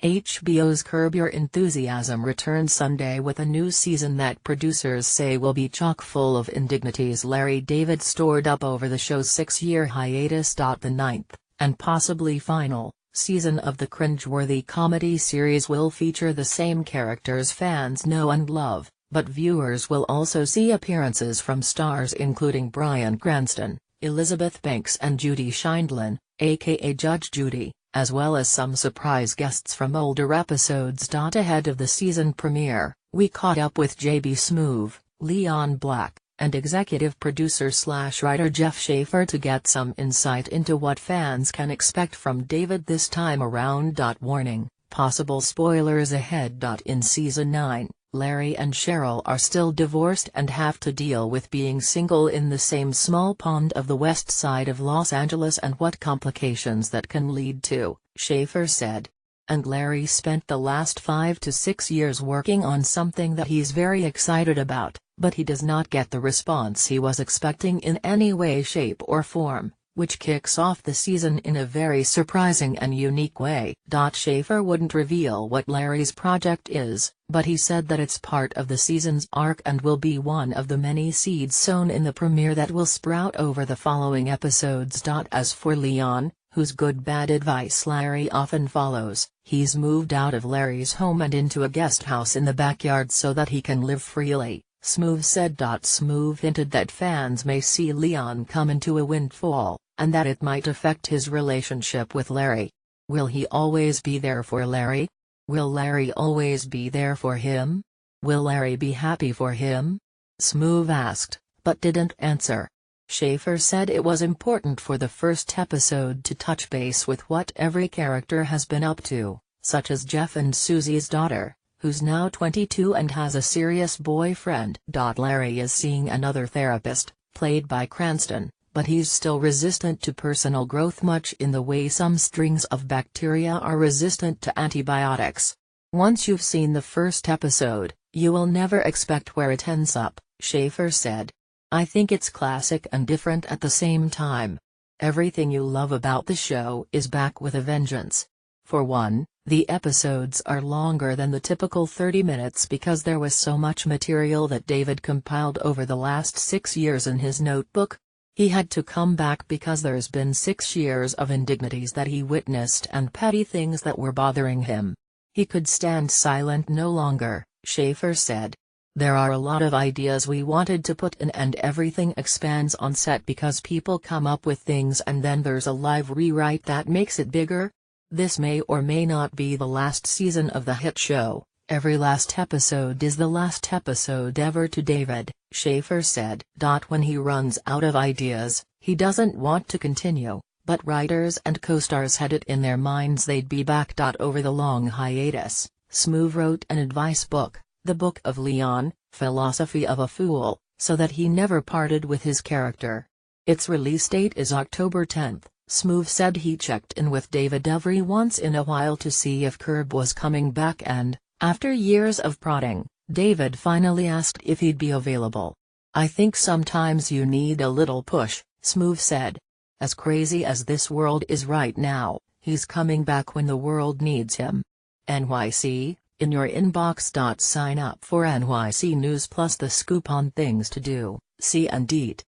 HBO's Curb Your Enthusiasm returns Sunday with a new season that producers say will be chock full of indignities Larry David stored up over the show's 6-year hiatus. The ninth, and possibly final, season of the cringeworthy comedy series will feature the same characters fans know and love, but viewers will also see appearances from stars including Bryan Cranston, Elizabeth Banks and Judy Sheindlin, aka Judge Judy, as well as some surprise guests from older episodes. Ahead of the season premiere, we caught up with JB Smoove, Leon Black, and executive producer/writer Jeff Schaffer to get some insight into what fans can expect from David this time around. Warning, possible spoilers ahead. In season 9, Larry and Cheryl are still divorced and have to deal with being single in the same small pond of the west side of Los Angeles and what complications that can lead to, Schaffer said. And Larry spent the last 5 to 6 years working on something that he's very excited about, but he does not get the response he was expecting in any way, shape or form, which kicks off the season in a very surprising and unique way. Schaffer wouldn't reveal what Larry's project is, but he said that it's part of the season's arc and will be one of the many seeds sown in the premiere that will sprout over the following episodes. As for Leon, whose good bad advice Larry often follows, he's moved out of Larry's home and into a guest house in the backyard so that he can live freely, Smoove said. Smoove hinted that fans may see Leon come into a windfall, and that it might affect his relationship with Larry. Will he always be there for Larry? Will Larry always be there for him? Will Larry be happy for him? Smoove asked, but didn't answer. Schaffer said it was important for the first episode to touch base with what every character has been up to, such as Jeff and Susie's daughter, who's now 22 and has a serious boyfriend. Larry is seeing another therapist, played by Cranston, but he's still resistant to personal growth much in the way some strings of bacteria are resistant to antibiotics. Once you've seen the first episode, you will never expect where it ends up, Schaffer said. I think it's classic and different at the same time. Everything you love about the show is back with a vengeance. For one, the episodes are longer than the typical 30 minutes because there was so much material that David compiled over the last 6 years in his notebook. He had to come back because there's been 6 years of indignities that he witnessed and petty things that were bothering him. He could stand silent no longer, Schaffer said. There are a lot of ideas we wanted to put in and everything expands on set because people come up with things and then there's a live rewrite that makes it bigger. This may or may not be the last season of the hit show. Every last episode is the last episode ever to David, Schaffer said. When he runs out of ideas, he doesn't want to continue, but writers and co-stars had it in their minds they'd be back. Over the long hiatus, Smoove wrote an advice book, The Book of Leon, Philosophy of a Fool, so that he never parted with his character. Its release date is October 10th. Smoove said he checked in with David every once in a while to see if Curb was coming back and, after years of prodding, David finally asked if he'd be available. I think sometimes you need a little push, Smoove said. As crazy as this world is right now, he's coming back when the world needs him. NYC, in your inbox. Sign up for NYC News Plus, the scoop on things to do, see and eat.